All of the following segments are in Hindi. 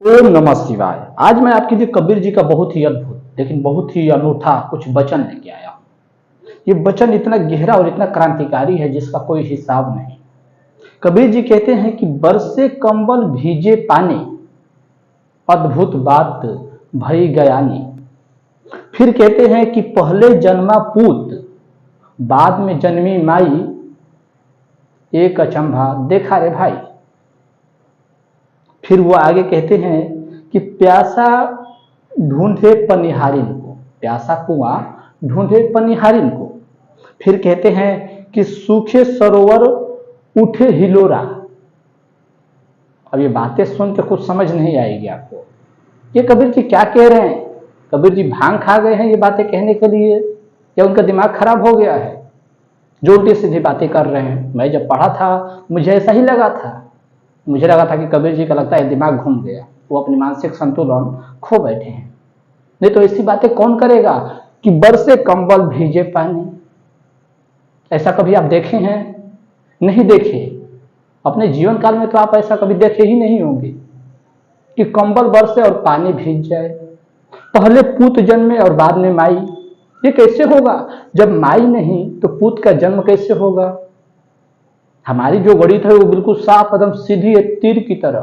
ओम नमः शिवाय। आज मैं आपके लिए कबीर जी का बहुत ही अद्भुत लेकिन बहुत ही अनूठा कुछ वचन लेके आया हूं। ये वचन इतना गहरा और इतना क्रांतिकारी है जिसका कोई हिसाब नहीं। कबीर जी कहते हैं कि बरसे कंबल भीजे पानी, अद्भुत बात भई गयानी। फिर कहते हैं कि पहले जन्मा पूत, बाद में जन्मी माई, एक अचंभा देखा रे भाई। फिर वो आगे कहते हैं कि प्यासा ढूंढे पनिहारिन को, प्यासा कुआं ढूंढे पनिहारिन को। फिर कहते हैं कि सूखे सरोवर उठे हिलोरा। अब ये बातें सुन के कुछ समझ नहीं आएगी आपको, ये कबीर जी क्या कह रहे हैं। कबीर जी भांग खा गए हैं ये बातें कहने के लिए, या उनका दिमाग खराब हो गया है जो उल्टी सीधी बातें कर रहे हैं। मैं जब पढ़ा था मुझे ऐसा ही लगा था, मुझे लगा था कि कबीर जी का लगता है दिमाग घूम गया, वो अपनी मानसिक संतुलन खो बैठे हैं। नहीं तो ऐसी बातें कौन करेगा कि बरसे कंबल भीजे पानी। ऐसा कभी आप देखे हैं? नहीं देखे। अपने जीवन काल में तो आप ऐसा कभी देखे ही नहीं होंगे कि कंबल बरसे और पानी भीग जाए। पहले पूत जन्मे और बाद में माई। ये कैसे होगा? जब माई नहीं तो पूत का जन्म कैसे होगा? हमारी जो गणित है वो बिल्कुल साफ एकदम सीधी है, तीर की तरह,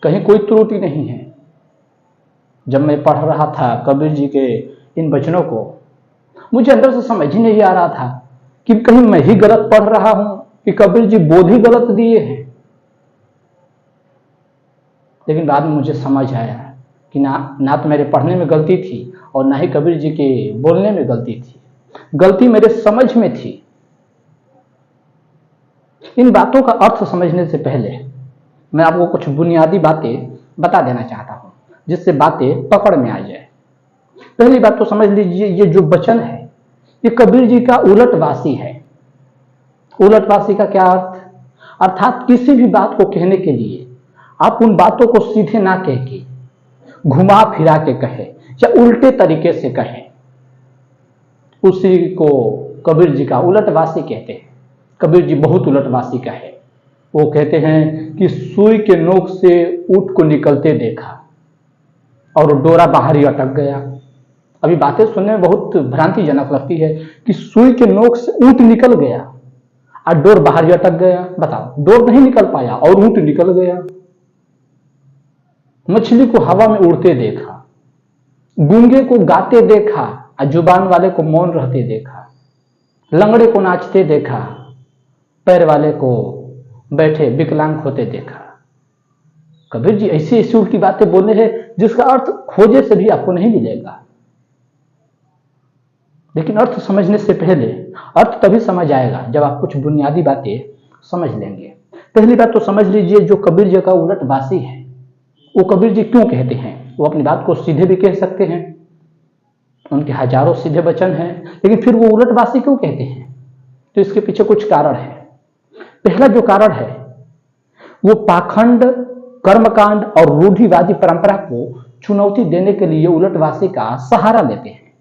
कहीं कोई त्रुटि नहीं है। जब मैं पढ़ रहा था कबीर जी के इन वचनों को, मुझे अंदर से समझ ही नहीं आ रहा था कि कहीं मैं ही गलत पढ़ रहा हूं कि कबीर जी बोध ही गलत दिए हैं। लेकिन बाद में मुझे समझ आया कि ना तो मेरे पढ़ने में गलती थी और ना ही कबीर जी के बोलने में गलती थी, गलती मेरे समझ में थी। इन बातों का अर्थ समझने से पहले मैं आपको कुछ बुनियादी बातें बता देना चाहता हूं जिससे बातें पकड़ में आ जाए। पहली बात तो समझ लीजिए, ये जो वचन है ये कबीर जी का उलटवासी है। उलटवासी का क्या अर्थ? अर्थात किसी भी बात को कहने के लिए आप उन बातों को सीधे ना कह के घुमा फिरा के कहे या उल्टे तरीके से कहें, उसी को कबीर जी का उलटवासी कहते हैं। कबीर जी बहुत उलटवासी का है। वो कहते हैं कि सुई के नोक से ऊंट को निकलते देखा और डोरा बाहर ही अटक गया। अभी बातें सुनने में बहुत भ्रांतिजनक लगती है कि सुई के नोक से ऊंट निकल गया और डोर बाहर ही अटक गया। बताओ, डोर नहीं निकल पाया और ऊंट निकल गया। मछली को हवा में उड़ते देखा, गूंगे को गाते देखा और जुबान वाले को मौन रहते देखा, लंगड़े को नाचते देखा, पैर वाले को बैठे विकलांग होते देखा। कबीर जी ऐसी ऐसी उल्टी बातें बोलने हैं जिसका अर्थ खोजे से भी आपको नहीं मिलेगा। लेकिन अर्थ समझने से पहले, अर्थ तभी समझ आएगा जब आप कुछ बुनियादी बातें समझ लेंगे। पहली बात तो समझ लीजिए, जो कबीर जी का उलटवासी है वो कबीर जी क्यों कहते हैं। वो अपनी बात को सीधे भी कह सकते हैं, उनके हजारों सीधे वचन हैं, लेकिन फिर वो उलटवासी क्यों कहते हैं? तो इसके पीछे कुछ कारण है। पहला जो कारण है वो पाखंड, कर्मकांड और रूढ़िवादी परंपरा को चुनौती देने के लिए उलटवासी का सहारा लेते हैं।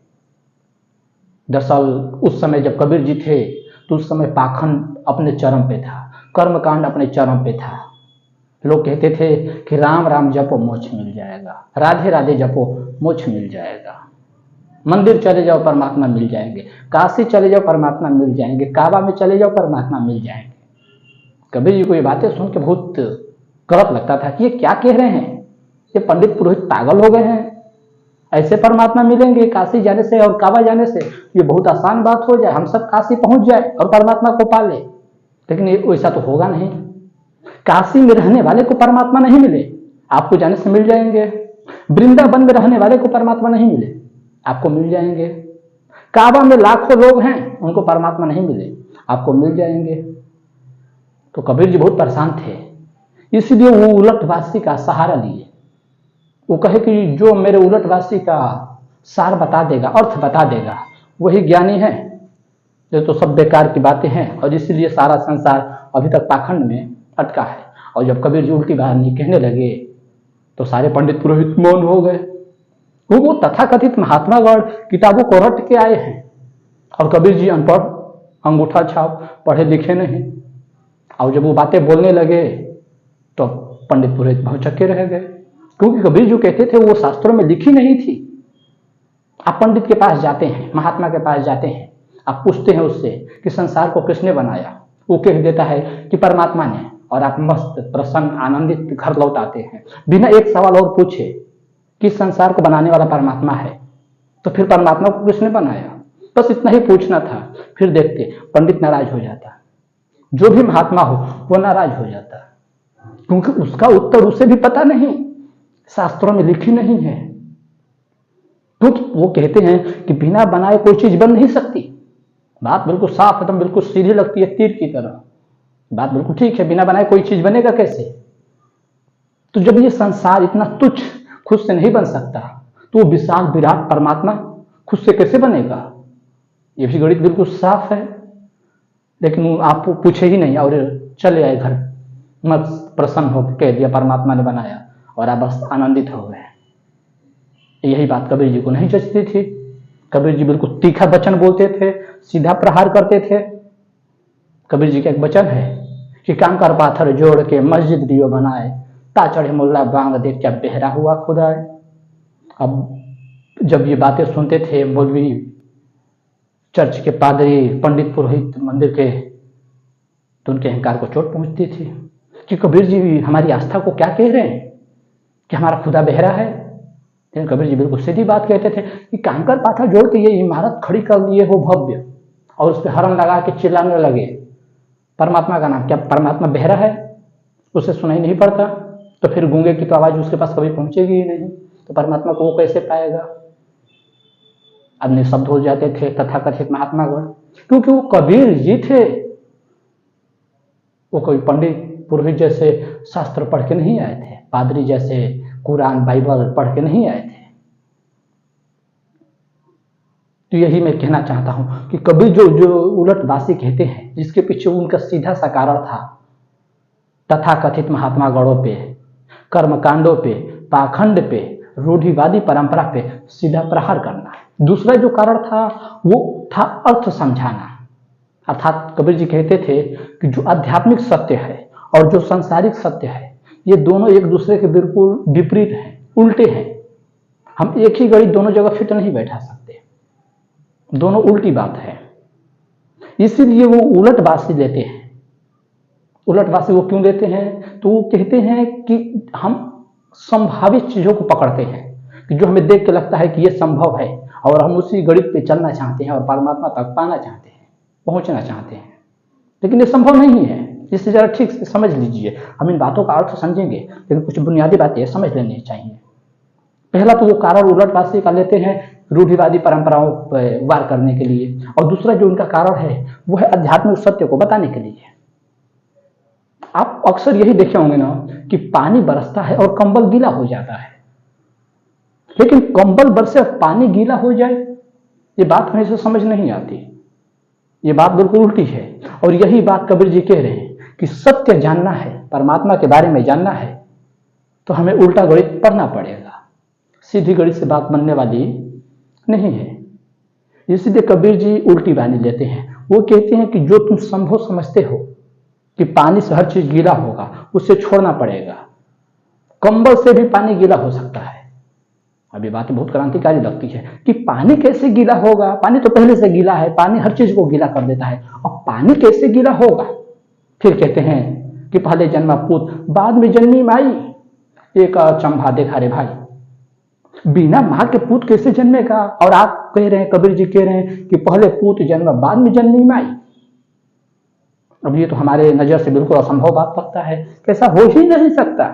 दरअसल उस समय जब कबीर जी थे तो उस समय पाखंड अपने चरम पे था, कर्मकांड अपने चरम पे था। लोग कहते थे कि राम राम जपो मोक्ष मिल जाएगा, राधे राधे जपो मोक्ष मिल जाएगा, मंदिर चले जाओ परमात्मा मिल जाएंगे, काशी चले जाओ परमात्मा मिल जाएंगे, काबा में चले जाओ परमात्मा मिल जाएंगे। कबीर जी को ये बातें सुन के बहुत गलत लगता था कि ये क्या कह रहे हैं, ये पंडित पुरोहित पागल हो गए हैं। ऐसे परमात्मा मिलेंगे काशी जाने से और काबा जाने से? ये बहुत आसान बात हो जाए, हम सब काशी पहुंच जाए और परमात्मा को पा ले। लेकिन ये वैसा तो होगा नहीं। काशी में रहने वाले को परमात्मा नहीं मिले, आपको जाने से मिल जाएंगे। वृंदावन में रहने वाले को परमात्मा नहीं मिले, आपको मिल जाएंगे। काबा में लाखों लोग हैं, उनको परमात्मा नहीं मिले, आपको मिल जाएंगे। तो कबीर जी बहुत परेशान थे, इसलिए वो उलटवासी का सहारा लिए। वो कहे कि जो मेरे उलटवासी का सार बता देगा, अर्थ बता देगा, वही ज्ञानी है। ये तो सब बेकार की बातें हैं और इसीलिए सारा संसार अभी तक पाखंड में अटका है। और जब कबीर जी उल्टी कहानी कहने लगे तो सारे पंडित पुरोहित मौन हो गए। वो तथाकथित महात्मागण किताबों को रट के आए हैं और कबीर जी अनपढ़, अंगूठा छाप, पढ़े लिखे नहीं। और जब वो बातें बोलने लगे तो पंडित पुरोहित भौचक्के रह गए। क्योंकि कबीर जो कहते थे वो शास्त्रों में लिखी नहीं थी। आप पंडित के पास जाते हैं, महात्मा के पास जाते हैं, आप पूछते हैं उससे कि संसार को किसने बनाया, वो कह देता है कि परमात्मा ने, और आप मस्त प्रसन्न आनंदित घर लौट आते हैं बिना एक सवाल और पूछे कि संसार को बनाने वाला परमात्मा है, तो फिर परमात्मा को किसने बनाया? बस इतना ही पूछना था। फिर देखते पंडित नाराज हो जाता, जो भी महात्मा हो वो नाराज हो जाता, क्योंकि उसका उत्तर उसे भी पता नहीं, शास्त्रों में लिखी नहीं है। क्योंकि वो कहते हैं कि बिना बनाए कोई चीज बन नहीं सकती। बात बिल्कुल साफ एकदम बिल्कुल सीधी लगती है, तीर की तरह। बात बिल्कुल ठीक है, बिना बनाए कोई चीज बनेगा कैसे? तो जब ये संसार इतना तुच्छ खुद से नहीं बन सकता, तो वो विशाल विराट परमात्मा खुद से कैसे बनेगा? ये भी गणित बिल्कुल साफ है। लेकिन आप पूछे ही नहीं और चले आए घर, मत प्रसन्न हो कह दिया परमात्मा ने बनाया, और आप बस आनंदित हो गए। यही बात कबीर जी को नहीं जचती थी। कबीर जी बिल्कुल तीखा वचन बोलते थे, सीधा प्रहार करते थे। कबीर जी का एक वचन है कि कंकर पाथर जोड़ के मस्जिद दियो बनाए, ता चढ़े मुल्ला बांग देख क्या बेहरा हुआ खुदा है। अब जब ये बातें सुनते थे मौलवी, चर्च के पादरी, पंडित पुरोहित मंदिर के, तो उनके अहंकार को चोट पहुंचती थी कि कबीर जी हमारी आस्था को क्या कह रहे हैं कि हमारा खुदा बहरा है। लेकिन कबीर जी बिल्कुल सीधी बात कहते थे कि कंकर पाथर जोड़ के ये इमारत खड़ी कर लिए हो भव्य, और उस पर हरण लगा के चिल्लाने लगे परमात्मा का नाम, क्या परमात्मा बहरा है? उसे सुनाई नहीं पड़ता, तो फिर गूंगे की तो आवाज उसके पास कभी पहुंचेगी ही नहीं, तो परमात्मा को वो कैसे पाएगा? अब निशब्द हो जाते थे तथाकथित महात्मागण, क्योंकि वो कबीर जी थे। वो कोई पंडित पुरोहित जैसे शास्त्र पढ़ के नहीं आए थे, पादरी जैसे कुरान बाइबल पढ़ के नहीं आए थे। तो यही मैं कहना चाहता हूं कि कबीर जो उलटवासी कहते हैं, जिसके पीछे उनका सीधा सा कारण था तथाकथित महात्मा गणों पे, कर्मकांडों पे, पाखंड पे, रूढ़िवादी परंपरा पे सीधा प्रहार करना। दूसरा जो कारण था वो था अर्थ समझाना। अर्थात कबीर जी कहते थे कि जो आध्यात्मिक सत्य है और जो सांसारिक सत्य है, ये दोनों एक दूसरे के बिल्कुल विपरीत हैं, उल्टे हैं। हम एक ही गणित दोनों जगह फिट नहीं बैठा सकते, दोनों उल्टी बात है। इसीलिए वो उलटवासी लेते हैं। उलटवासी वो क्यों लेते हैं? तो वो कहते हैं कि हम संभावित चीजों को पकड़ते हैं कि जो हमें देख के लगता है कि ये संभव है, और हम उसी गणित पे चलना चाहते हैं और परमात्मा तक पाना चाहते हैं, पहुंचना चाहते हैं। लेकिन ये संभव नहीं है। इससे जरा ठीक से समझ लीजिए। हम इन बातों का अर्थ समझेंगे, लेकिन कुछ बुनियादी बातें समझ लेनी चाहिए। पहला तो वो कारण उलटवासी का लेते हैं रूढ़िवादी परंपराओं पर वार करने के लिए, और दूसरा जो उनका कारण है वो है आध्यात्मिक सत्य को बताने के लिए। आप अक्सर यही देखे होंगे ना कि पानी बरसता है और कंबल गीला हो जाता है, लेकिन कंबल बरसे और पानी गीला हो जाए, ये बात कहीं से समझ नहीं आती। ये बात बिल्कुल उल्टी है। और यही बात कबीर जी कह रहे हैं कि सत्य जानना है, परमात्मा के बारे में जानना है, तो हमें उल्टा गणित पढ़ना पड़ेगा। सीधी गणित से बात बनने वाली नहीं है। इसलिए कबीर जी उल्टी वाणी लेते हैं। वो कहते हैं कि जो तुम संभव समझते हो कि पानी से हर चीज गीला होगा, उसे छोड़ना पड़ेगा। कंबल से भी पानी गीला हो सकता है। अभी बात बहुत क्रांतिकारी लगती है कि पानी कैसे गीला होगा? पानी तो पहले से गीला है, पानी हर चीज को गीला कर देता है, और पानी कैसे गीला होगा? फिर कहते हैं कि पहले जन्मा पूत बाद में जन्मी माई, एक चंभा देखा रे भाई, बिना मां के पूत कैसे जन्मेगा? और आप कह रहे हैं, कबीर जी कह रहे हैं कि पहले पूत जन्मा बाद में जन्मी माई। अब ये तो हमारे नजर से बिल्कुल असंभव बात लगता है, कैसा हो ही नहीं सकता।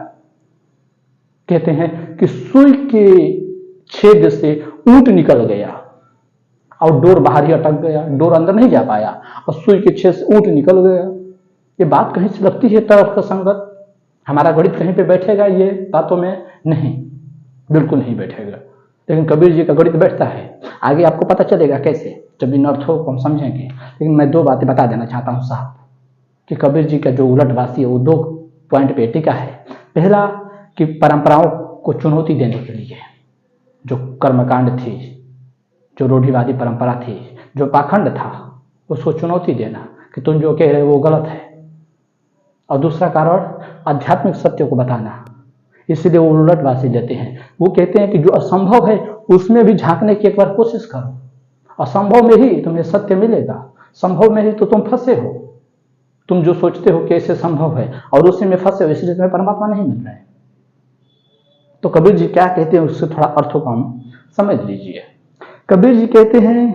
कहते हैं कि सुई के छेद से ऊंट निकल गया और डोर बाहर ही अटक गया, डोर अंदर नहीं जा पाया, और सुई के छेद से ऊंट निकल गया। ये बात कहीं से लगती है तर्क संगत? हमारा गणित कहीं पे बैठेगा ये बातों में? नहीं, बिल्कुल नहीं बैठेगा। लेकिन कबीर जी का गणित बैठता है। आगे आपको पता चलेगा कैसे, जब इन अर्थों को हम समझेंगे। लेकिन मैं दो बातें बता देना चाहता हूं साहब, कि कबीर जी का जो उलटवासी है वो दो पॉइंट पे टिका है। पहला कि परंपराओं को चुनौती देने के लिए, जो कर्मकांड थी, जो रूढ़िवादी परंपरा थी, जो पाखंड था, उसको चुनौती देना कि तुम जो कह रहे हो वो गलत है। और दूसरा कारण आध्यात्मिक सत्य को बताना इसलिए वो उलटवासी देते हैं। वो कहते हैं कि जो असंभव है उसमें भी झांकने की एक बार कोशिश करो, असंभव में ही तुम्हें सत्य मिलेगा, संभव में ही तो तुम फंसे हो। तुम जो सोचते हो कि ऐसे संभव है और उसी में फंसे हो, इसलिए तुम्हें परमात्मा नहीं मिल रहा है। तो कबीर जी क्या कहते हैं उससे थोड़ा अर्थों को हम समझ लीजिए। कबीर जी कहते हैं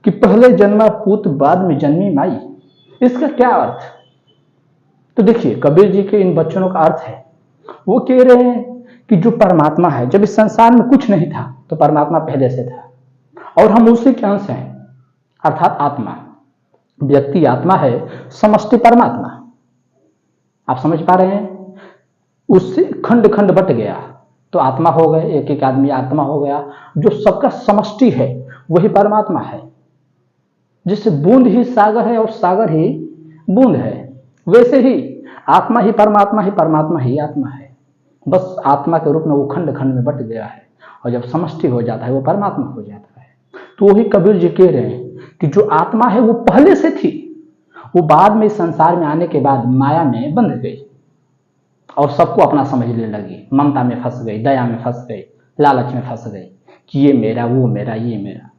कि पहले जन्मा पूत बाद में जन्मी माई। इसका क्या अर्थ? तो देखिए कबीर जी के इन वचनों का अर्थ है, वो कह रहे हैं कि जो परमात्मा है, जब इस संसार में कुछ नहीं था तो परमात्मा पहले से था और हम उसी के अंश हैं, अर्थात आत्मा। व्यक्ति आत्मा है, समष्टि परमात्मा। आप समझ पा रहे हैं? उससे खंड खंड बट गया तो आत्मा हो गए, एक एक आदमी आत्मा हो गया। जो सबका समष्टि है वही परमात्मा है। जिससे बूंद ही सागर है और सागर ही बूंद है, वैसे ही आत्मा ही परमात्मा ही, परमात्मा ही आत्मा है। बस आत्मा के रूप में वो खंड खंड में बट गया है और जब समष्टि हो जाता है वो परमात्मा हो जाता है। तो वही कबीर जी कह रहे हैं कि जो आत्मा है वो पहले से थी, वो बाद में संसार में आने के बाद माया में बंध गई और सबको अपना समझने लगी, ममता में फंस गई, दया में फंस गई, लालच में फंस गई कि ये मेरा, वो मेरा, ये मेरा,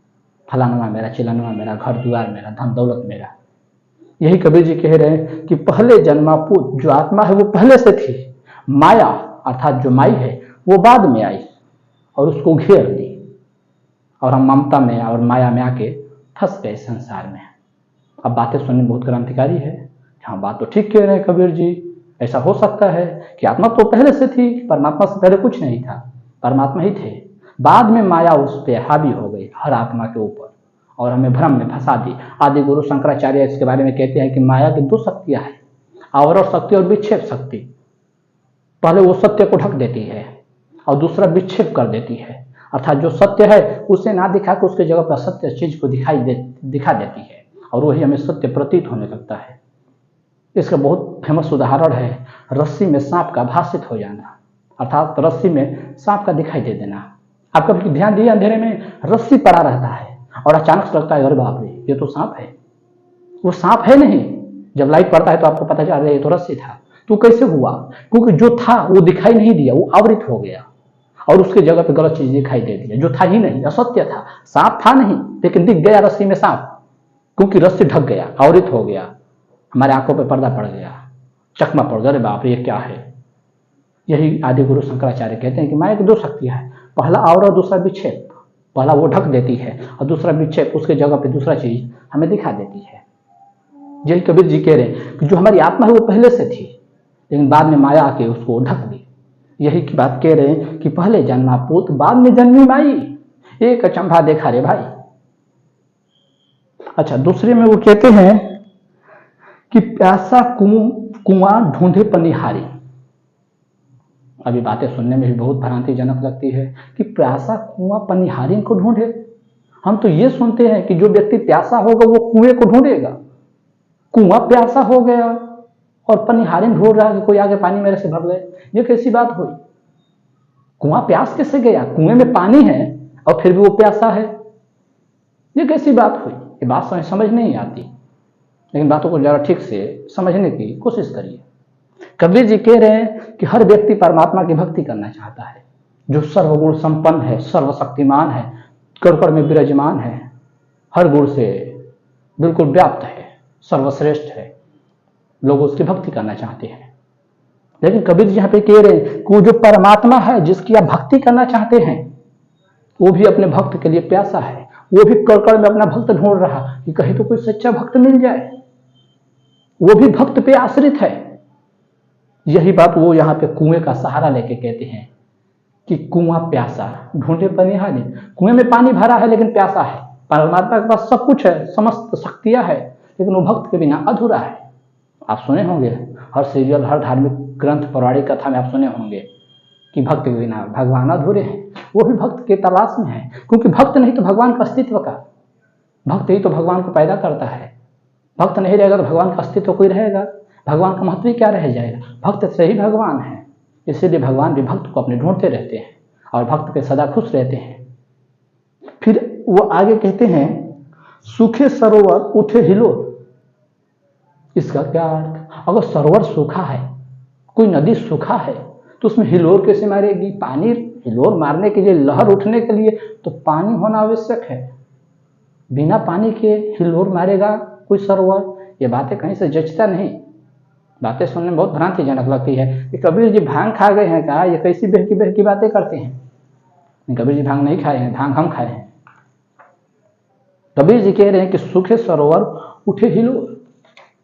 फलाना मेरा, चिलाना मेरा, घर द्वार मेरा, धन दौलत मेरा। यही कबीर जी कह रहे हैं कि पहले जन्मा पूत, जो आत्मा है वो पहले से थी, माया अर्थात जो माई है वो बाद में आई और उसको घेर दी और हम ममता में और माया में आके फंस गए संसार में। अब बातें सुनने बहुत क्रांतिकारी है। हाँ, बात तो ठीक कह रहे हैं कबीर जी। ऐसा हो सकता है कि आत्मा तो पहले से थी, परमात्मा से पहले कुछ नहीं था, परमात्मा ही थे। बाद में माया उस पर हावी हो गई हर आत्मा के ऊपर और हमें भ्रम में फंसा दी। आदि गुरु शंकराचार्य इसके बारे में कहते हैं कि माया की दो शक्तियां हैं, आवरण शक्ति और विक्षेप शक्ति। पहले वो सत्य को ढक देती है और दूसरा विक्षेप कर देती है, अर्थात जो सत्य है उसे ना दिखा के उसके जगह पर सत्य चीज को दिखा देती है और वही हमें सत्य प्रतीत होने लगता है। इसका बहुत फेमस उदाहरण है रस्सी में सांप का भासित हो जाना, अर्थात रस्सी में सांप का दिखाई दे देना। आप कभी ध्यान दिए, अंधेरे में रस्सी पड़ा रहता है और अचानक से लगता है अरे बाप रे ये तो सांप है। वो सांप है नहीं, जब लाइट पड़ता है तो आपको पता चला ये तो रस्सी था। तो कैसे हुआ? क्योंकि जो था वो दिखाई नहीं दिया, वो आवृत हो गया और उसके जगह पे गलत चीज दिखाई दे दी, जो था ही नहीं, असत्य था, सांप था नहीं लेकिन दिख गया रस्सी में सांप, क्योंकि रस्सी ढक गया, आवृत हो गया, हमारे आंखों पे पर्दा पड़ गया, चकमा पड़ गया, अरे बाप रे ये क्या है। यही आदि गुरु शंकराचार्य कहते हैं कि माया की दो शक्तियां हैं, पहला आवरण, दूसरा विक्षेप। पहला वो ढक देती है और दूसरा विक्षेप, उसके जगह पे दूसरा चीज हमें दिखा देती है। यही कबीर जी कह रहे हैं कि जो हमारी आत्मा है वो पहले से थी लेकिन बाद में माया आके उसको ढक दी। यही की बात कह रहे हैं कि पहले जन्मा पूत बाद में जन्मी माई, एक अचंभा देखा रे भाई। अच्छा, दूसरे में वो कहते हैं कि प्यासा कुआं ढूंढे पनिहारी। अभी बातें सुनने में भी बहुत भ्रांतिजनक लगती है कि प्यासा कुआं पनिहारी को ढूंढे। हम तो ये सुनते हैं कि जो व्यक्ति प्यासा होगा वो कुएं को ढूंढेगा। कुआं प्यासा हो गया और पनिहारी ढूंढ रहा है कि कोई आगे पानी मेरे से भर ले, ये कैसी बात हुई? कुआं प्यास कैसे गया? कुएं में पानी है और फिर भी वो प्यासा है, ये कैसी बात हुई? ये बात समझ नहीं आती, लेकिन बातों को जरा ठीक से समझने की कोशिश करिए। कबीर जी कह रहे हैं कि हर व्यक्ति परमात्मा की भक्ति करना चाहता है, जो सर्वगुण संपन्न है, सर्वशक्तिमान है, कण में विराजमान है, हर गुण से बिल्कुल व्याप्त है, सर्वश्रेष्ठ है। लोग उसकी भक्ति करना चाहते हैं। लेकिन कबीर जी यहाँ पे कह रहे हैं कि वो जो परमात्मा है जिसकी आप भक्ति करना चाहते हैं वो भी अपने भक्त के लिए प्यासा है। वो भी कण में अपना भक्त ढूंढ रहा कि कहीं तो कोई सच्चा भक्त मिल जाए, वो भी भक्त पे आश्रित है। यही बात वो यहाँ पे कुएं का सहारा लेके कहते हैं कि कुआं प्यासा ढूंढे पनिहारी। कुएं में पानी भरा है लेकिन प्यासा है। परमात्मा के पास सब कुछ है, समस्त शक्तियां है, लेकिन वो भक्त के बिना अधूरा है। आप सुने होंगे हर सीरियल, हर धार्मिक ग्रंथ, पौराणिक कथा में आप सुने होंगे कि भक्त के बिना भगवान अधूरे हैं। वो भी भक्त के तलाश में है, क्योंकि भक्त नहीं तो भगवान का अस्तित्व का, भक्त ही तो भगवान को पैदा करता है। भक्त नहीं रहेगा तो भगवान का अस्तित्व कोई रहेगा? भगवान का महत्व क्या रह जाएगा? भक्त से ही भगवान है। इसीलिए भगवान भी भक्त को अपने ढूंढते रहते हैं और भक्त पे सदा खुश रहते हैं। फिर वो आगे कहते हैं सूखे सरोवर उठे हिलोर। इसका क्या अर्थ? अगर सरोवर सूखा है, कोई नदी सूखा है, तो तो उसमें हिलोर कैसे मारेगी? पानी हिलोर मारने के लिए, लहर उठने के लिए तो पानी होना आवश्यक है। बिना पानी के हिलोर मारेगा कोई सरोवर? ये बातें कहीं से जचता नहीं। बातें सुनने में बहुत भ्रांतिजनक लगती है कि कबीर जी भांग खा गए हैं क्या? ये कैसी बहकी बातें करते हैं। कबीर जी भांग नहीं खाए हैं, भांग हम खाए हैं। कबीर जी कह रहे हैं कि सूखे सरोवर उठे हिलोर।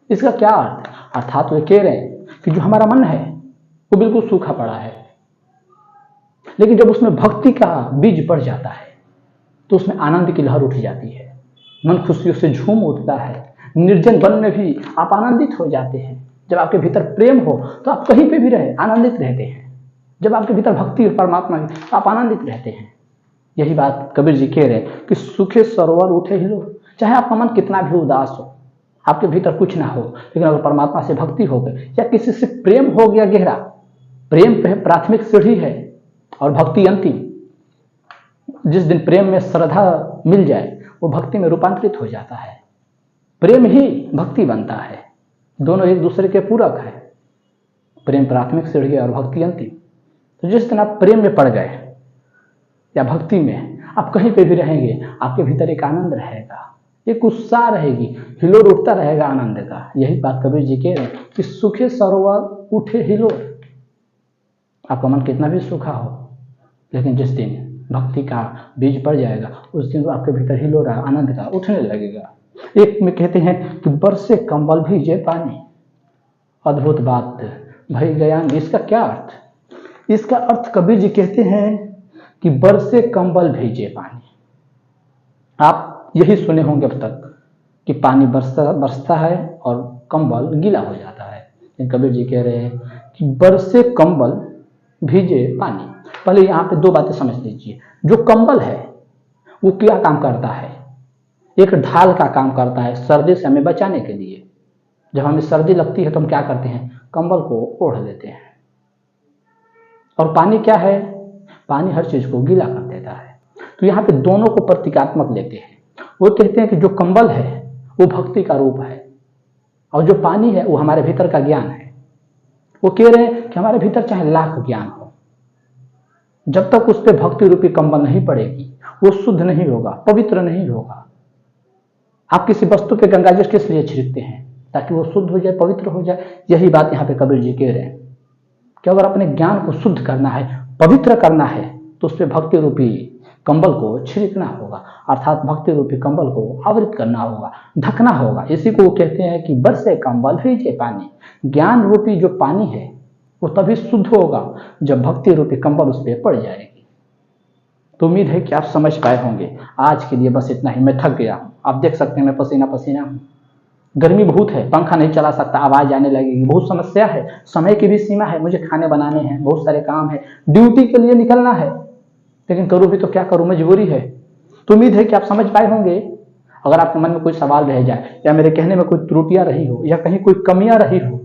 इसका क्या अर्थ है? अर्थात वे कह रहे हैं कि जो हमारा मन है वो बिल्कुल सूखा पड़ा है, लेकिन जब उसमें भक्ति का बीज पड़ जाता है तो उसमें आनंद की लहर उठ जाती है। मन खुशियों से झूम उठता है। निर्जन वन में भी आप आनंदित हो जाते हैं। जब आपके भीतर प्रेम हो तो आप कहीं पे भी रहे आनंदित रहते हैं। जब आपके भीतर भक्ति और परमात्मा की, तो आप आनंदित रहते हैं। यही बात कबीर जी कह रहे हैं कि सूखे सरोवर उठे हिलोर। चाहे आपका मन कितना भी उदास हो, आपके भीतर कुछ ना हो, लेकिन अगर परमात्मा से भक्ति हो गई या किसी से प्रेम हो गया गहरा, प्रेम प्राथमिक सीढ़ी है और भक्ति अंतिम। जिस दिन प्रेम में श्रद्धा मिल जाए वो भक्ति में रूपांतरित हो जाता है। प्रेम ही भक्ति बनता है। दोनों एक दूसरे के पूरक है। प्रेम प्राथमिक सीढ़ी है और भक्ति अंतिम। तो जिस दिन आप प्रेम में पड़ गए या भक्ति में, आप कहीं पे भी रहेंगे, आपके भीतर एक आनंद रहेगा, एक उत्साह रहेगी, हिलोर उठता रहेगा आनंद का। यही बात कबीर जी कह रहे हैं कि सूखे सरोवर उठे हिलोर। आपका मन कितना भी सूखा हो, लेकिन जिस दिन भक्ति का बीज पड़ जाएगा उस दिन आपके भीतर हिलोर आनंद का उठने लगेगा। एक में कहते हैं कि बरसे कंबल भीजे पानी, अद्भुत बात भई गयान। इसका क्या अर्थ? इसका अर्थ कबीर जी कहते हैं कि बरसे कंबल भीजे पानी। आप यही सुने होंगे अब तक कि पानी बरसता है और कंबल गीला हो जाता है। लेकिन कबीर जी कह रहे हैं कि बरसे कंबल भीजे पानी। पहले यहाँ पे दो बातें समझ लीजिए। जो कंबल है वो क्या काम करता है? एक ढाल का काम करता है, सर्दी से हमें बचाने के लिए। जब हमें सर्दी लगती है तो हम क्या करते हैं? कंबल को ओढ़ लेते हैं। और पानी क्या है? पानी हर चीज को गीला कर देता है। तो यहाँ पे दोनों को प्रतीकात्मक लेते हैं। वो कहते हैं कि जो कंबल है वो भक्ति का रूप है और जो पानी है वो हमारे भीतर का ज्ञान है। वो कह रहे हैं कि हमारे भीतर चाहे लाख ज्ञान हो, जब तक उस पर भक्ति रूपी कंबल नहीं पड़ेगी वो शुद्ध नहीं होगा, पवित्र नहीं होगा। आप किसी वस्तु पे गंगाजल किस लिए छिड़कते हैं? ताकि वो शुद्ध हो जाए, पवित्र हो जाए। यही बात यहाँ पे कबीर जी कह रहे हैं कि अगर अपने ज्ञान को शुद्ध करना है, पवित्र करना है, तो उस पर भक्ति रूपी कंबल को छिड़कना होगा, अर्थात भक्ति रूपी कंबल को आवृत करना होगा, ढकना होगा। इसी को वो कहते हैं कि बरसे कंबल भीजे पानी। ज्ञान रूपी जो पानी है वो तभी शुद्ध होगा जब भक्ति रूपी कंबल उस पर पड़ जाएगी। तो उम्मीद है कि आप समझ पाए होंगे। आज के लिए बस इतना ही। मैं थक गया हूँ, आप देख सकते हैं मैं पसीना पसीना हूँ। गर्मी बहुत है, पंखा नहीं चला सकता, आवाज आने लगेगी, बहुत समस्या है। समय की भी सीमा है, मुझे खाने बनाने हैं, बहुत सारे काम है, ड्यूटी के लिए निकलना है, लेकिन करूँ भी तो क्या करूँ, मजबूरी है। तो उम्मीद है कि आप समझ पाए होंगे। अगर आपके मन में कोई सवाल रह जाए या मेरे कहने में कोई त्रुटियां रही हो या कहीं कोई कमियां रही हो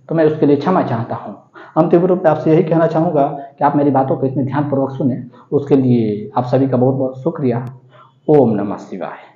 तो मैं उसके लिए क्षमा चाहता हूँ। अंतिम रूप में आपसे यही कहना चाहूँगा कि आप मेरी बातों को इतने ध्यानपूर्वक सुने, उसके लिए आप सभी का बहुत बहुत शुक्रिया। ओम नमः शिवाय।